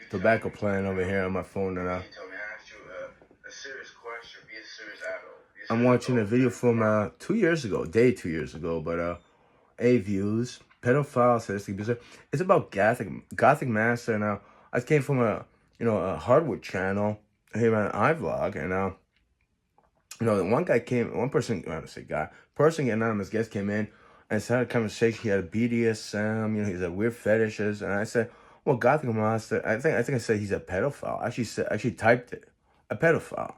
Tobacco playing over here on my phone, and I'm watching a video from 2 years ago, 2 years ago, but A views, pedophile, sadistic abuser. It's about Gothic Master, and I came from a Hardwood channel here on iVlog, and one person, I don't say guy, person, anonymous guest came in and started a conversation. He had a BDSM, he's a weird fetishes, and I said, well, Gothic Master, I think I said he's a pedophile. Actually typed it, a pedophile.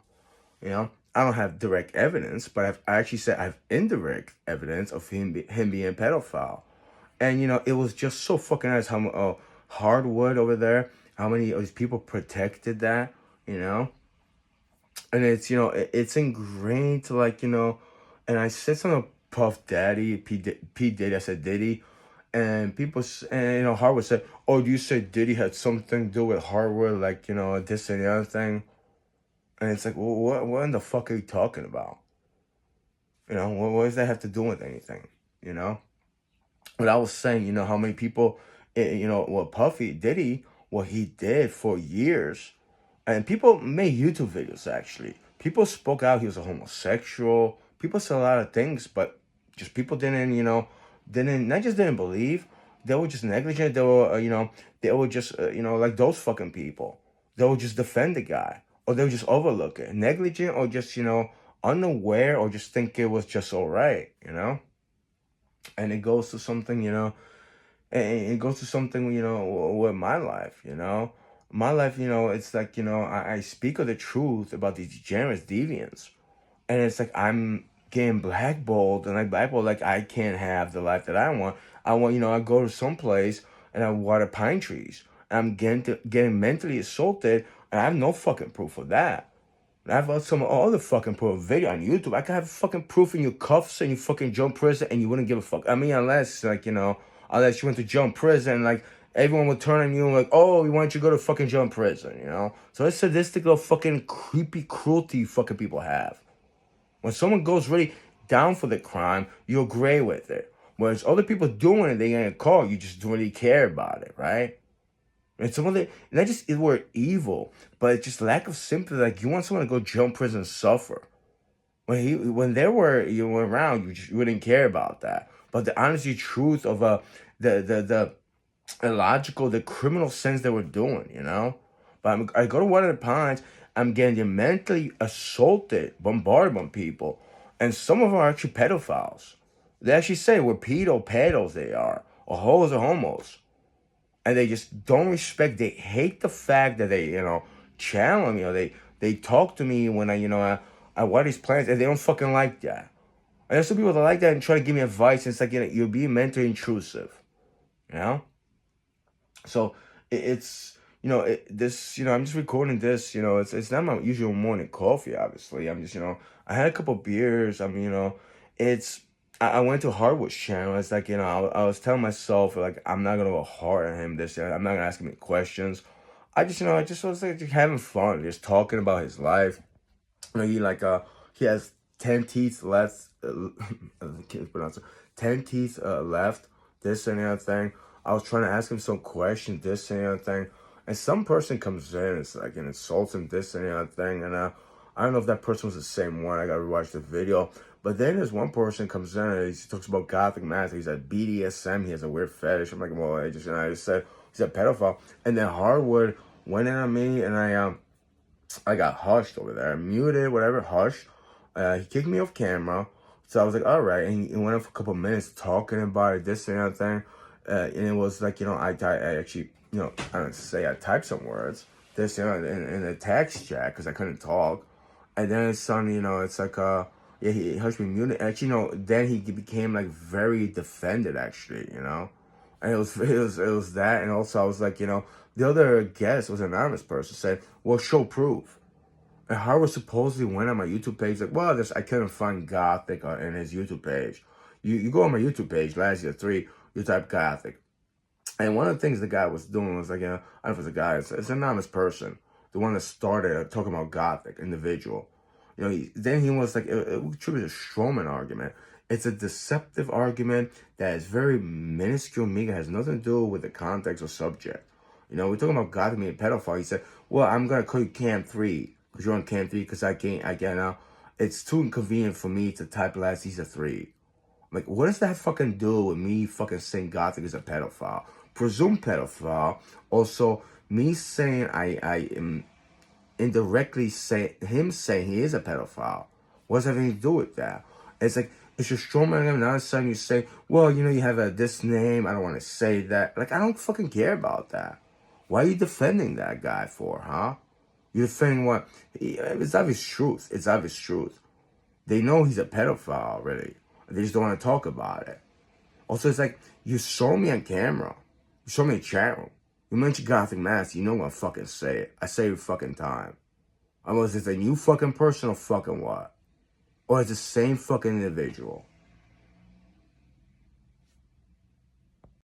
I don't have direct evidence, but I actually said I have indirect evidence of him being a pedophile. And it was just so fucking nice how Hardwood over there, how many of these people protected that, and it's ingrained to and I said something about Puff Daddy, P Diddy, I said Diddy, and Hardwood said, oh, you said Diddy had something to do with Hardwood, like this and the other thing. And it's like, well, what in the fuck are you talking about? What does that have to do with anything? But I was saying, how many people, what Puffy Diddy, what he did for years, and people made YouTube videos. Actually, people spoke out. He was a homosexual. People said a lot of things, but just people didn't believe. They were just negligent. They were just, like those fucking people. They would just defend the guy, or they would just overlook it, negligent, or just unaware, or just think it was just all right, And it goes to something, and it goes to something, with my life, My life, it's like, I speak of the truth about these degenerates, deviants. And it's like I'm getting blackballed, and like I can't have the life that I want. I want, I go to some place and I water pine trees. And I'm getting mentally assaulted, and I have no fucking proof of that. I have some other fucking proof video on YouTube. I could have fucking proof in your cuffs and you fucking jump prison and you wouldn't give a fuck. I mean, unless unless you went to jump prison, like everyone would turn on you and like, oh, we want you to go to fucking jump prison, So it's sadistic little fucking creepy cruelty fucking people have. When someone goes really down for the crime, you agree with it. Whereas other people doing it, they ain't caught. You just don't really care about it, right? And some of the, not just the word evil, but it's just lack of sympathy. Like you want someone to go jump prison and suffer. When they were around, you wouldn't care about that. But the honesty, truth of the illogical, the criminal sense they were doing, But I go to one of the pines, I'm getting mentally assaulted, bombarded by people, and some of them are actually pedophiles. They actually say we're pedos they are, or hoes or homos. And they just don't respect. They hate the fact that they, challenge me. They talk to me when I water these plants, and they don't fucking like that. And there's some people that like that and try to give me advice. And it's like you're being mentally intrusive, So it's this I'm just recording this. It's not my usual morning coffee. Obviously, I'm just I had a couple beers. It's. I went to Hardwood's channel. It's like, I was telling myself, like, I'm not going to go hard on him this year. I'm not going to ask him any questions. I just was like just having fun, just talking about his life. He has 10 teeth left. I can't pronounce it. 10 teeth left. This and the other thing. I was trying to ask him some questions, this and the other thing. And some person comes in, it's like, and insults him, this and the other thing. And I don't know if that person was the same one. I got to rewatch the video. But then there's one person comes in and he talks about Gothic Master. He's at BDSM. He has a weird fetish. I'm like, well, I just said he's a pedophile. And then Hardwood went in on me, and I got hushed over there, muted, whatever, hushed. He kicked me off camera. So I was like, all right. And he went on for a couple of minutes talking about it, this and that thing. And it was like, I actually, I don't say I typed some words, this, in the text chat because I couldn't talk. And then suddenly, it's like, yeah, he hushed me muted. Actually, then he became like very defended, actually, And it was that, and also I was like, the other guest was an anonymous person said, well, show proof. And Howard supposedly went on my YouTube page like, well, I couldn't find Gothic in his YouTube page. You go on my YouTube page, last year 3, you type Gothic. And one of the things the guy was doing was like, I don't know if it's a guy, it's an anonymous person, the one that started talking about Gothic, individual. Then he was like, it triggered a Strowman argument. It's a deceptive argument that is very minuscule, meager, has nothing to do with the context or subject. You know, we're talking about God being a pedophile. He said, well, I'm going to call you Cam 3 because you're on Cam 3 because I get now. It's too inconvenient for me to type last he's a 3. Like, what does that fucking do with me fucking saying Gothic is a pedophile? Presumed pedophile. Also, me saying I am indirectly saying he is a pedophile. What does that have anything to do with that? It's like, it's your straw man, and all of a sudden you say, well, you know, you have this name, I don't want to say that. Like, I don't fucking care about that. Why are you defending that guy for, huh? You're defending what? It's obvious truth. It's obvious truth. They know he's a pedophile already. They just don't want to talk about it. Also, it's like, you saw me on camera. You saw me in chat room. You mentioned Gothic Mask, you know I'm gonna fucking say it. I say it every fucking time. Unless it's a new fucking person or fucking what? Or it's the same fucking individual.